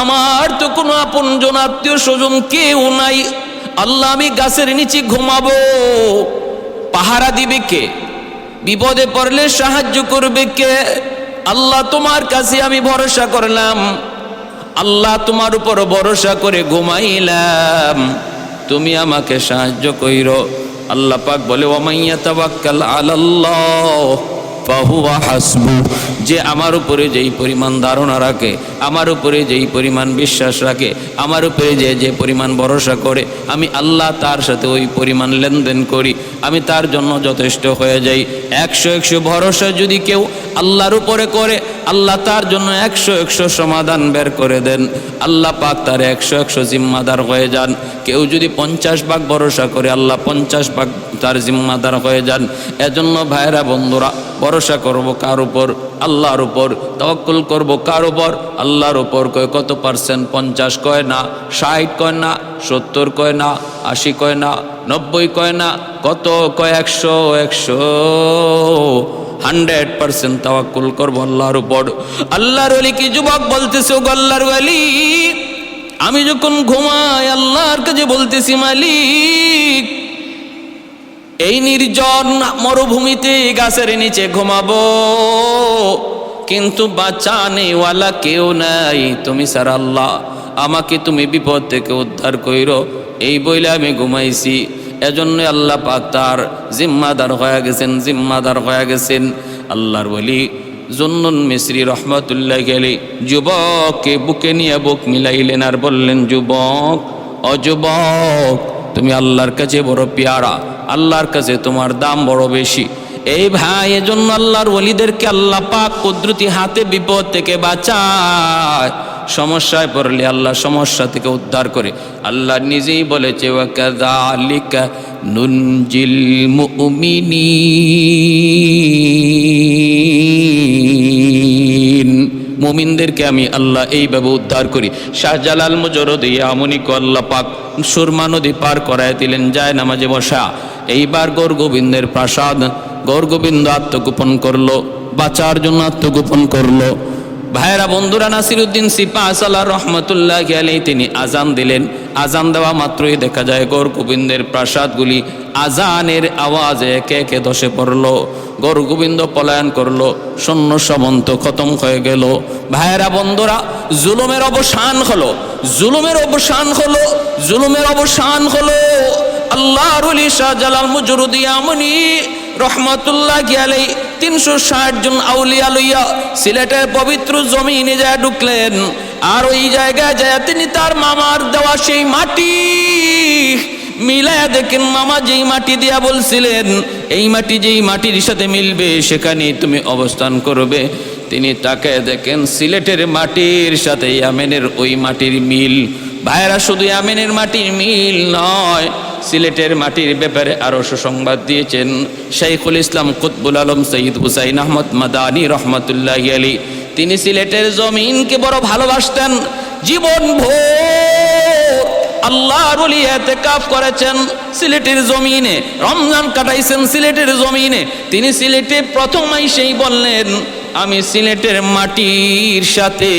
আমার তো কোনো আপনজন আত্মীয় স্বজন কেউ নাই। আল্লাহ, আমি গাছের নিচে ঘুমাবো, পাহারা দিবে কে? বিপদে পড়লে সাহায্য করবে কে? আল্লাহ, তোমার কাছে আমি ভরসা করলাম। আল্লাহ, তোমার উপর ভরসা করে ঘুমাইলাম, তুমি আমাকে সাহায্য কইরো। আল্লাহ পাক বলে, ওয়া মান ইয়াতাওয়াক্কাল আলাল্লাহ ফাহুয়া হাসবু, যে আমার উপরে যেই পরিমাণ ধারণা রাখে, আমার উপরে যেই পরিমাণ বিশ্বাস রাখে, আমার উপরে যে পরিমাণ ভরসা করে, আমি আল্লাহ তার সাথে ওই পরিমাণ লেনদেন করি, আমি তার জন্য যথেষ্ট হয়ে যাই। 100 ভরসা যদি কেউ আল্লাহর উপরে করে, আল্লাহ তার জন্য 100 সমাধান বের করে দেন। আল্লাহ পাক তার 100 জিম্মাদার হয়ে যান। কেউ যদি 50 ভাগ ভরসা করে, আল্লাহ 50 ভাগ তার জিম্মাদার হয়ে যান। এজন্য ভাইরা বন্ধুরা, ভরসা করব কার উপর? আল্লাহর উপর। তাওয়াক্কুল করব কার উপর? আল্লাহর উপর। কয় কত পার্সেন্ট? 50 কয় না, 60 কয় না, 70 কয় না, 80 কয় না, 90 কয় না, কত কয়? 100% তাওয়াক্কুল করব আল্লাহর উপর। আল্লাহর ওলি কি যুবক বলতেছে, ও আল্লাহর ওলি, আমি যখন ঘুমাই আল্লাহর কাছে বলতেছি, মালিক এই নির্জন মরুভূমিতে গাছের নিচে ঘুমাবো, কিন্তু বাঁচানেওয়ালা কেউ নাই তুমি ছাড়া আল্লাহ, আমাকে তুমি বিপদ থেকে উদ্ধার কইরো, এই বইলে আমি ঘুমাইছি। এজন্য আল্লাহ পাক তার জিম্মাদার হয়ে গেছেন। আল্লাহর ওলি জুন্নুন মিসরি রহমাতুল্লাহ আলাইহি যুবককে বুকে নিয়ে বুক মিলাইলেন আর বললেন, যুবক, অযুবক, তুমি আল্লাহর কাছে বড় পেয়ারা, আল্লাহর কাছে তোমার দাম বড় বেশি। এই ভাই, এজন্য আল্লাহর ওলিদেরকে আল্লাহ পাক কুদরতি হাতে বিপদ থেকে বাঁচায়। সমস্যায় পড়লে আল্লাহ সমস্যা থেকে উদ্ধার করে। আল্লাহ নিজেই বলেছে, ওয়াকাযালিকা নুনজিল মুমিনিন, মুমিনদেরকে আমি আল্লাহ এইভাবে উদ্ধার করি। শাহজালাল মুজরদি আমনিকে আল্লাহ পাক সুরমা নদী পার করায় দিলেন যায় নামাজে বসা। এইবার গৌরগোবিন্দের প্রাসাদ, গৌরগোবিন্দ আত্মগোপন করলো, বাঁচার জন্য আত্মগোপন করলো। ভাইরা বন্ধুরা, নাসিরউদ্দিন সিপাহসালার রহমতুল্লাহ আলাইহি তিনি আজান দিলেন। আজান দেওয়া মাত্রই দেখা যায় গৌরগোবিন্দের প্রাসাদগুলি আজানের আওয়াজে একে একে ধসে পড়লো। গৌরগোবিন্দ পলায়ন করলো, সৈন্য সামন্ত খতম হয়ে গেল। ভাইরা বন্ধুরা, জুলুমের অবসান হলো, জুলুমের অবসান হলো, জুলুমের অবসান হলো। আল্লাহর ওলি শাহজালাল মুজরদি আমনি রহমতুল্লাহ আলাইহি 360 জন আউলিয়া লইয়া সিলেটের পবিত্র জমিনে যায় ঢুকলেন। আর ওই জায়গায় যায় তিনি তার মামার দেওয়া সেই মাটি মিলায়া দেখেন। মামা যেই মাটি দিয়া বলছিলেন, এই মাটি যেই মাটির সাথে মিলবে সেখানে তুমি অবস্থান করবে, তিনি তাকে দেখেন সিলেটের মাটির সাথে ইয়ামেনের ওই মাটির মিল। ভাইরা, শুধু ইয়ামেনের মাটির মিল নয়, সিলেটের মাটির ব্যাপারে আরো সুসংবাদ দিয়েছেন শাইখুল ইসলাম কুতবুল আলম সৈয়দ হুসাইন আহমদ মাদানী রহমতুল্লাহ আলাইহি। তিনি সিলেটের জমিনকে বড় ভালোবাসতেন। জীবন ভোর আল্লাহর ওলি ইতিকাফ করেছেন সিলেটের জমিনে, রমজান কাটাইছেন সিলেটের জমিনে। তিনি সিলেটে প্রথম এসেই বললেন, আমি সিলেটের মাটির সাথে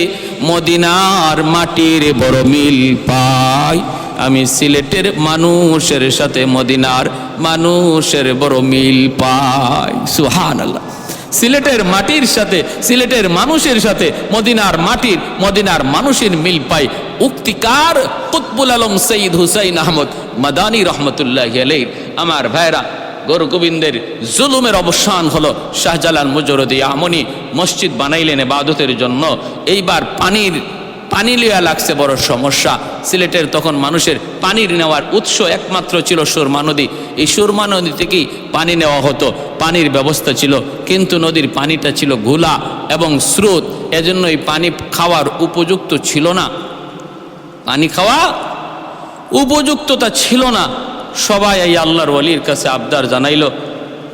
মদিনার মাটির বড় মিল পাই, আমি সিলেটের মানুষের সাথে মদিনার মানুষের বড় মিল পাই। সুবহানাল্লাহ। সিলেটের মাটির সাথে, সিলেটের মানুষের সাথে মদিনার মানুষের মিল পাই। উক্তিকার কুতবুল আলম সৈয়দ হুসাইন আহমদ মাদানী রহমতুল্লাহ আলাইহি। আমার ভাইরা, গৌরগোবিন্দের জুলুমের অবসান হলো। শাহজালাল মুজরদি আমনি মসজিদ বানাইলেন ইবাদতের জন্য। এইবার পানি লিয়া লাগছে বড় সমস্যা। সিলেটের তখন মানুষের পানির নেওয়ার উৎস একমাত্র ছিল সুরমা নদী। এই সুরমা নদী থেকেই পানি নেওয়া হতো, পানির ব্যবস্থা ছিল, কিন্তু নদীর পানিটা ছিল ঘোলা এবং স্রোত, এজন্য এই পানি খাওয়ার উপযুক্ত ছিল না, পানি খাওয়া উপযুক্ততা ছিল না। সবাই এই আল্লাহর ওলির কাছে আবদার জানাইল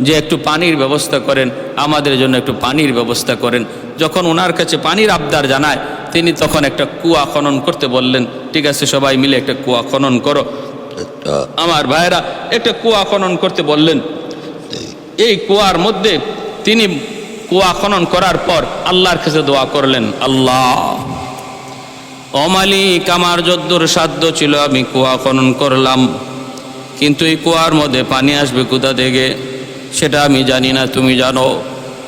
যে একটু পানির ব্যবস্থা করেন, আমাদের জন্য একটু পানির ব্যবস্থা করেন। যখন ওনার কাছে পানির আবদার জানায়, তিনি তখন একটা কুয়া খনন করতে বললেন। ঠিক আছে, সবাই মিলে একটা কুয়া খনন করো। আমার ভাইরা, একটা কুয়া খনন করতে বললেন। এই কুয়ার মধ্যে তিনি কুয়া খনন করার পর আল্লাহর কাছে দোয়া করলেন, আল্লাহ, ও মালিক, আমার যদ্দূর সাধ্য ছিল আমি কুয়া খনন করলাম, কিন্তু এই কুয়ার মধ্যে পানি আসবে কোথা থেকে সেটা আমি জানি না, তুমি জানো।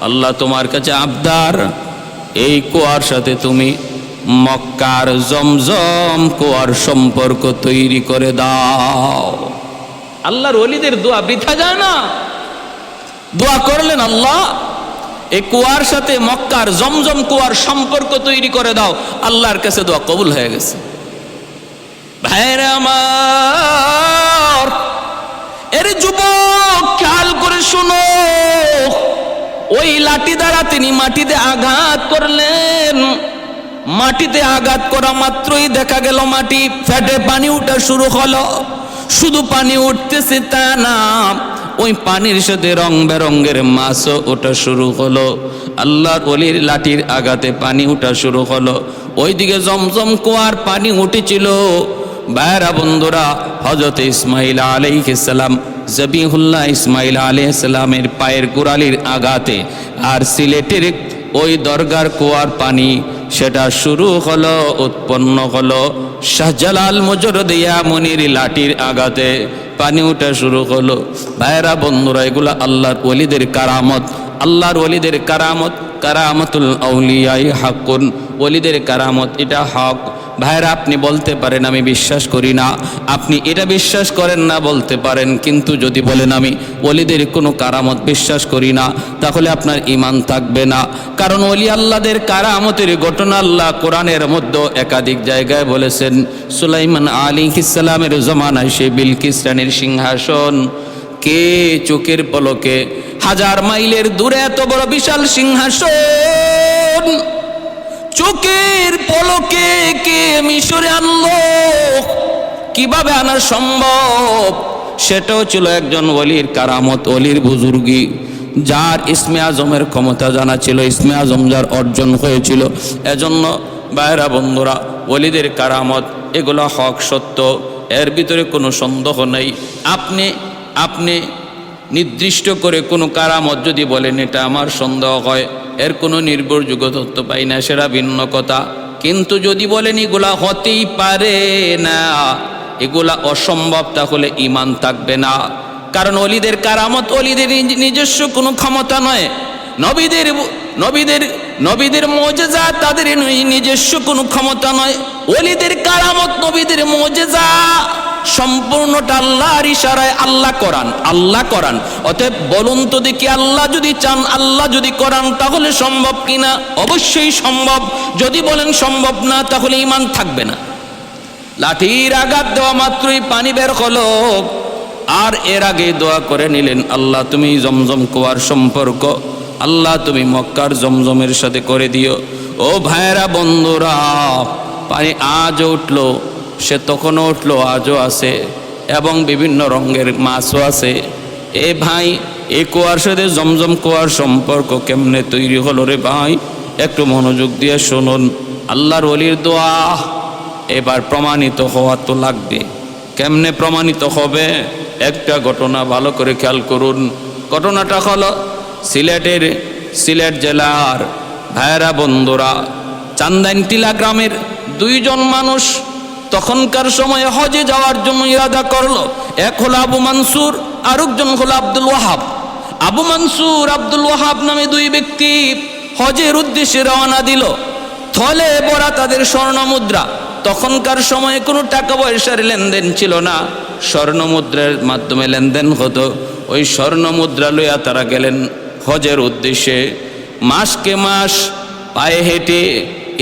আল্লাহ, তোমার কাছে আবদার, এই কুয়ার সাথে তুমি মক্কার জমজম কুয়ার সম্পর্ক তৈরি করে দাও। আল্লাহর ওলিদের দোয়া বৃথা যায় না। দোয়া করলেন, আল্লাহ, এই কুয়ার সাথে মক্কার জমজম কুয়ার সম্পর্ক তৈরি করে দাও, আল্লাহর কাছে দোয়া কবুল হয়ে গেছে। ভাইরা আমার, এর যুবক খেয়াল করে শোনো, ওই লাঠি দ্বারা তিনি মাটিতে আঘাত করলেন। মাটিতে আঘাত করা মাত্রই দেখা গেল মাটি ফেটে পানি উঠা শুরু হলো। শুধু পানি উঠতেছে তা না, ওই পানির সাথে রং বেরঙ্গের মাছও ওঠা শুরু হলো। আল্লাহর ওলির লাঠির আঘাতে পানি উঠা শুরু হলো। ওইদিকে জমজম কুয়ার পানি উঠেছিল। ভাইরা বন্ধুরা, হযরত ইসমাঈল আলাইহিস সালাম, জবিহুল্লাহ ইসমাঈল আলাইহিস সালামের পায়ের গোড়ালির আঘাতে আর সিলেটের ওই দরগার কুয়ার পানি সেটা শুরু হলো, উৎপন্ন হলো। শাহজালাল মুজরদিয়া মুনির লাঠির আঘাতে পানি উঠা শুরু হলো। ভাইরা বন্ধুরা, এগুলা আল্লাহর ওলিদের কারামত। আল্লাহর ওলিদের কারামত, কারামতুল আউলিয়াই হাক্কুন, ওলিদের কারামত, এটা হক। ভাইরা, আপনি বলতে পারেন আমি বিশ্বাস করি না, আপনি এটা বিশ্বাস করেন না বলতে পারেন, কিন্তু যদি বলেন আমি ওলিদের কোনো কারামত বিশ্বাস করি না, তাহলে আপনার ঈমান থাকবে না। কারণ ওলি আল্লাহদের কারামতের ঘটনা আল্লাহ কোরআনের মধ্যে একাধিক জায়গায় বলেছেন। সুলাইমান আলাইহিস সালামের জমানায় সেই বিলকিস রানীর সিংহাসন কে চোখের পলকে, হাজার মাইলের দূরে এত বড় বিশাল সিংহাসন চোখের পলকে কে মিশরে আনলো, কিভাবে আনা সম্ভব? সেটাও ছিল একজন ওলির কারামত, ওলির বুজুর্গি, যার ইসমে আজমের ক্ষমতা জানা ছিল, ইসমে আজম যার অর্জন হয়েছিল। এজন্য ভাইরা বন্ধুরা, ওলিদের কারামত এগুলো হক, সত্য, এর ভিতরে কোনো সন্দেহ নেই। আপনি নির্দিষ্ট করে কোনো কারামত যদি বলেন এটা আমার সন্দেহ হয়, এর কোনো নির্ভরযোগ্য তথ্য পাই না, সেটা ভিন্ন কথা। কিন্তু যদি বলেন এগুলা হতেই পারে না, এগুলা অসম্ভব, তাহলে ঈমান থাকবে না। কারণ ওলিদের কারামত ওলিদের নিজস্ব কোনো ক্ষমতা নয়। নবীদের মুজিজা তাদের নিজস্ব কোনো ক্ষমতা নয়। ওলিদের কারামত, নবীদের মুজিজা সম্পূর্ণটা আল্লাহর ইশারায়, আল্লাহ করান। অতএব বলুন তো দেখি, আল্লাহ যদি চান, আল্লাহ যদি করান, তাহলে সম্ভব কিনা? অবশ্যই সম্ভব। যদি বলেন সম্ভব না, তাহলে ঈমান থাকবে না। লাঠির আঘাত দেওয়া মাত্রই পানি বের হলো। আর এর আগে দোয়া করে নিলেন, আল্লাহ তুমি জমজম কুয়ার সম্পর্ক, আল্লাহ তুমি মক্কার জমজমের সাথে করে দিও। ও ভাইরা বন্ধুরা, পানি আজও উঠলো, সে তখনও উঠলো, আজও আছে, এবং বিভিন্ন রঙের মাছও আছে। এ ভাই, এই কুয়ার সাথে জমজম কুয়ার সম্পর্ক কেমনে তৈরি হলো রে ভাই? একটু মনোযোগ দিয়ে শুনুন। আল্লাহর ওলির দোয়া এবার প্রমাণিত হওয়া তো লাগবে। কেমনে প্রমাণিত হবে? একটা ঘটনা ভালো করে খেয়াল করুন। ঘটনাটা হলো সিলেট জেলার ভাইরা বন্ধুরা, চান্দাইনটিলা গ্রামের দুইজন মানুষ তখনকার সময়ে হজে যাওয়ার জন্য ইরাদা করলো। এক হলো আবু মানসুর, আরেকজন হলো আব্দুল ওয়াহাব। আবু মানসুর, আব্দুল ওয়াহাব নামে দুই ব্যক্তি হজের উদ্দেশ্যে রওনা দিল। থলে ভরা তাদের স্বর্ণ মুদ্রা। তখনকার সময়ে কোনো টাকা পয়সার লেনদেন ছিল না, স্বর্ণ মুদ্রার মাধ্যমে লেনদেন হতো। ওই স্বর্ণ মুদ্রা লইয়া তারা গেলেন হজের উদ্দেশ্যে। মাসকে মাস পায়ে হেঁটে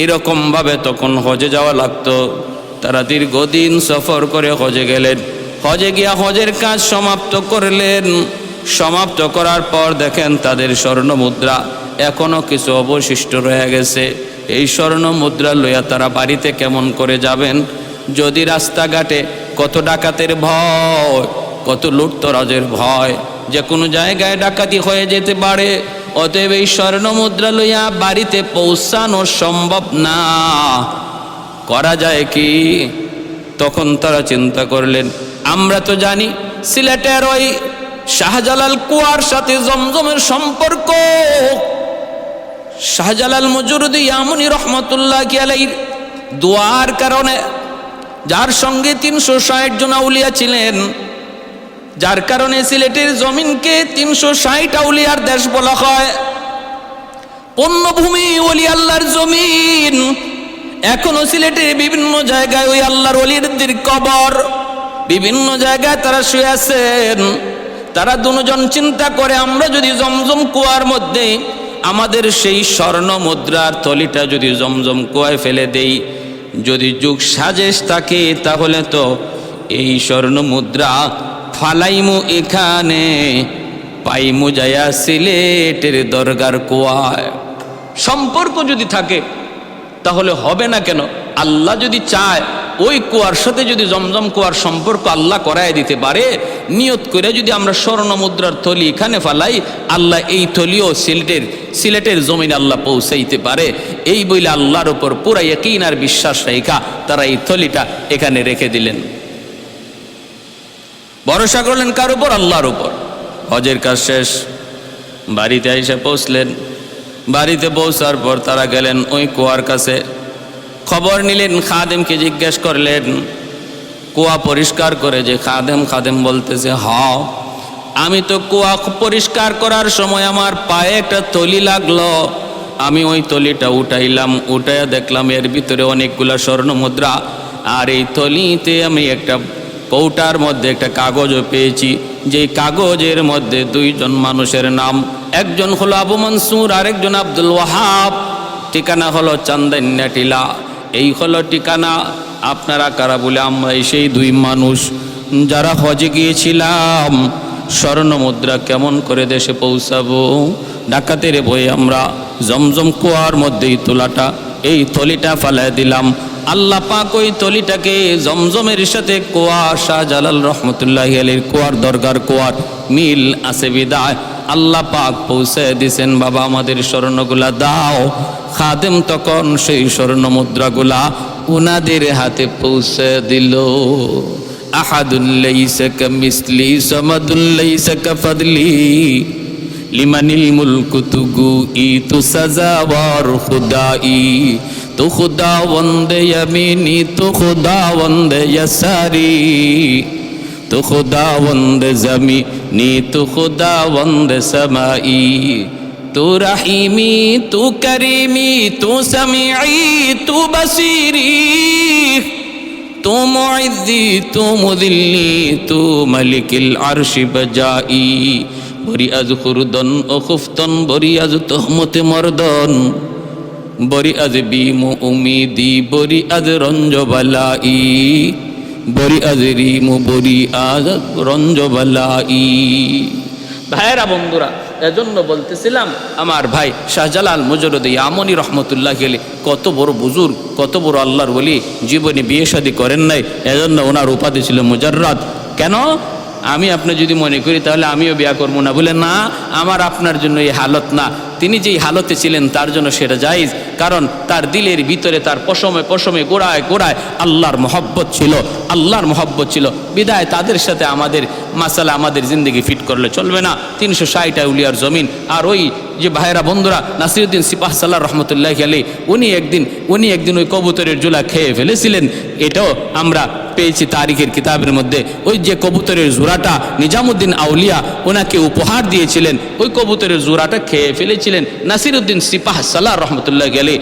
এরকমভাবে তখন হজে যাওয়া লাগতো। তারা দীর্ঘদিন সফর করে হজে গেলেন। হজে গিয়া হজের কাজ সমাপ্ত করলেন। সমাপ্ত করার পর দেখেন তাদের স্বর্ণ মুদ্রা এখনো কিছু অবশিষ্ট রয়ে গেছে। এই স্বর্ণ মুদ্রা লইয়া তারা বাড়িতে কেমন করে যাবেন? যদি রাস্তাঘাটে কত ডাকাতের ভয়, কত লুটতরাজের ভয়, যে কোনো জায়গায় ডাকাতি হয়ে যেতে পারে। অতএব এই স্বর্ণ মুদ্রা লইয়া বাড়িতে পৌঁছানো সম্ভব না। করা যায় কি? তখন তারা চিন্তা করলেন, আমরা তো জানি সিলেটের ওই শাহজালাল কুয়ার সাথে জমজমের সম্পর্ক। শাহজালাল মুজরদি ইয়ামুনি রহমতুল্লাহি আলাইহির দোয়ার কারণে, যার সঙ্গে 360 জন আউলিয়া ছিলেন, যার কারণে সিলেটের জমিনকে 360 আউলিয়ার দেশ বলা হয়। পূর্ণভূমি ওলি আল্লাহর জমিন। এখনো সিলেটের বিভিন্ন জায়গায় ওই আল্লাহর ওলিদের কবর, বিভিন্ন জায়গায় তারা শুয়ে আছেন। তারা দুজন চিন্তা করে, আমরা যদি জমজম কুয়ার মধ্যে আমাদের সেই স্বর্ণ মুদ্রার থলিটা যদি জমজম কুয়ায় ফেলে দেই, যদি যুগ সাজেশ থাকে, তাহলে তো এই স্বর্ণ মুদ্রা ফালাইমু এখানে, পাইমু যায়া সিলেটের দরগার কুয়ায়। সম্পর্ক যদি থাকে তাহলে হবে না কেন? আল্লাহ যদি চায় ওই কুয়ার সাথে যদি জমজম কুয়ার সম্পর্ক আল্লাহ করায় দিতে পারে, নিয়ত করে যদি আমরা স্বর্ণ মুদ্রার থলি এখানে ফালাই, আল্লাহ এই থলিও সিলেটের জমিনে আল্লাহ পৌঁছাইতে পারে। এই বলে আল্লাহর উপর পুরা ইয়াকিন আর বিশ্বাস রেখা তারা এই থলিটা এখানে রেখে দিলেন। ভরসা করলেন কার উপর? আল্লাহর উপর। হজের কাজ শেষ, বাড়িতে এসে পৌঁছলেন। বাড়িতে পৌঁছার পর তারা গেলেন ওই কুয়ার কাছে, খবর নিলেন, খাদেমকে জিজ্ঞেস করলেন কুয়া পরিষ্কার করে যে খাদেম বলতেছে, আমি তো কুয়া পরিষ্কার করার সময় আমার পায়ে একটা থলি লাগলো, আমি ওই থলিটা উঠাইলাম, উঠাইয়া দেখলাম এর ভিতরে অনেকগুলা স্বর্ণ মুদ্রা, আর এই থলিতে আমি একটা কৌটার মধ্যে একটা কাগজও পেয়েছি, যেই কাগজের মধ্যে দুইজন মানুষের নাম, একজন হলো আবু মনসুর, আরেকজন আব্দুল ওয়াহাব, ঠিকানা হলো চান্দাইন্যা টিলা। এই হলো ঠিকানা। আপনারা কারা? বলে আমরা সেই দুই মানুষ যারা হজে গিয়েছিলাম। স্বর্ণ মুদ্রা কেমন করে দেশে পৌঁছাবো? ডাকাতের ভয়ে আমরা জমজম কুয়ার মধ্যেই এই থলিটা ফালাই দিলাম। আল্লাহ পাক ওই থলিটাকে জমজমের সাথে কুয়া, শাহজালাল রহমতুল্লাহি আলাইহির কুয়ার দরগার কুয়ার মিল আছে বিদায় আল্লাহ পাক পৌঁছে দিছেন। বাবা আমাদের স্বর্ণগুলা দাও। খাদেম তখন সেই স্বর্ণ মুদ্রাগুলা উনাদের হাতে পৌঁছে দিল। আহাদুল লাইসা কামিসলি সামাদুল লাইসা কাফাদলি লিমানিল মুলকু তুগু ই তু সাজাওয়ার খুদাই, তু খুদাওয়ান্দে ইয়ামিনি তু খুদাওয়ান্দে ইয়াসারি, তু খুদাওয়ান্দে জমিনি তু খুদাওয়ান্দে সামাই, তু রহিমি তু করিমি তু সামিঈ তু বসিরি, তু মুইজ্জি তু মুযিল্লি তু মালিকিল আরশি বজাই, বরি আজ খুরদন ও খুফতন, বরি আজ তহমতে মর্দন, বরি আজ বিমু উমিদি, বরি আজ রঞ্জবালাই, বরি আজ রিমু বরি আজ রঞ্জবালাই। ভাইয়েরা বন্ধুরা, এজন্য বলতেছিলাম আমার ভাই শাহজালাল মুজররদি ইয়ামনি রহমতুল্লাহি আলাইহি কত বড় বুজুর্গ, কত বড় আল্লাহর ওলি, জীবনে বিয়ে শাদী করেন নাই, এজন্য ওনার উপাধি ছিল মুজাররাদ। কেন? আমি আপনি যদি মনে করি তাহলে আমিও বিয়া করবো না, বলে না, আমার আপনার জন্য এই হালত না। তিনি যেই হালতে ছিলেন তার জন্য সেটা জায়েজ, কারণ তার দিলের ভিতরে তার পশমে পশমে গোড়ায় গোড়ায় আল্লাহর মহব্বত ছিল, আল্লাহর মহব্বত ছিল। বিদায় তাদের সাথে আমাদের মাসালা, আমাদের জিন্দগি ফিট করলে চলবে না। 360 আউলিয়ার জমিন। আর ওই যে ভাইয়েরা বন্ধুরা, নাসিরউদ্দিন সিপাহ সালাহ রহমতুল্লাহি আলাইহি উনি একদিন ওই কবুতরের জোলা খেয়ে ফেলেছিলেন। এটাও আমরা পেয়েছি তারিখের কিতাবের মধ্যে। ওই যে কবুতরের জোড়াটা নিজামুদ্দিন আউলিয়া ওনাকে উপহার দিয়েছিলেন, ওই কবুতরের জোড়াটা খেয়ে ফেলেছিলেন নাসিরউদ্দিন সিপাহ সালাহ রহমতুল্লাহি আলাইহি।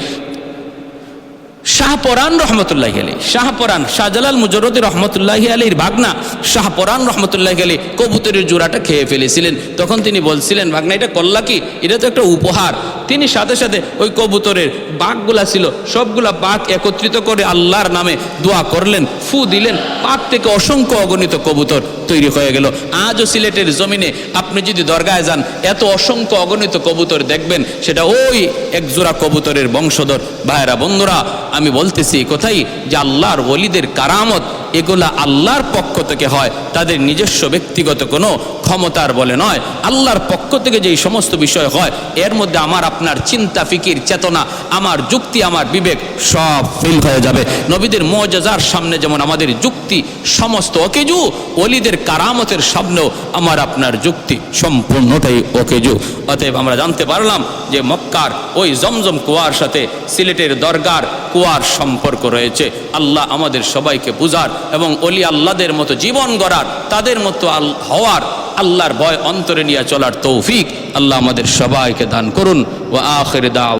শাহপরান রহমতুল্লাহি আলাইহি, শাহপরান শাহজালাল মুজররদি রহমতুল্লাহি আলাইহির ভাগনা শাহপরান রহমতুল্লাহি আলাইহি কবুতরের জোড়াটা খেয়ে ফেলেছিলেন। তখন তিনি বলছিলেন, ভাগনা এটা করলা কি? এটা তো একটা উপহার। তিনি সাথে সাথে ওই কবুতরের বাঘগুলা ছিল সবগুলা বাঘ একত্রিত করে আল্লাহর নামে দোয়া করলেন, ফু দিলেন, পাক থেকে অসংখ্য অগণিত কবুতর তৈরি হয়ে গেল। আজও সিলেটের জমিনে আপনি যদি দরগায় যান, এত অসংখ্য অগণিত কবুতর দেখবেন, সেটা ওই এক জোড়া কবুতরের বংশধর। ভাইয়েরা বন্ধুরা, আমি বলতেছি কোথায় যে আল্লাহর ওলিদের কারামত এগুলা আল্লাহর পক্ষ থেকে হয়, তাদের নিজস্ব ব্যক্তিগত কোনো ক্ষমতার বলে নয়। আল্লাহর পক্ষ থেকে যেই সমস্ত বিষয় হয়, এর মধ্যে আমার আপনার চিন্তা, ফিকির, চেতনা, আমার যুক্তি, আমার বিবেক সব ফেল হয়ে যাবে। নবীদের মুআজিজার সামনে যেমন আমাদের যুক্তি সমস্ত অকেজু, ওলিদের কারামতের সামনেও আমার আপনার যুক্তি সম্পূর্ণটাই অকেজু। অতএব আমরা জানতে পারলাম যে মক্কার ওই জমজম কুয়ার সাথে সিলেটের দরগার কুয়ার সম্পর্ক রয়েছে। আল্লাহ আমাদের সবাইকে বুঝার এবং ওলি আল্লাহদের মতো জীবন গড়ার, তাদের মতো হওয়ার, আল্লাহর ভয় অন্তরে নিয়ে চলার তৌফিক আল্লাহ আমাদের সবাইকে দান করুন। ওয়া আখির দাওয়া।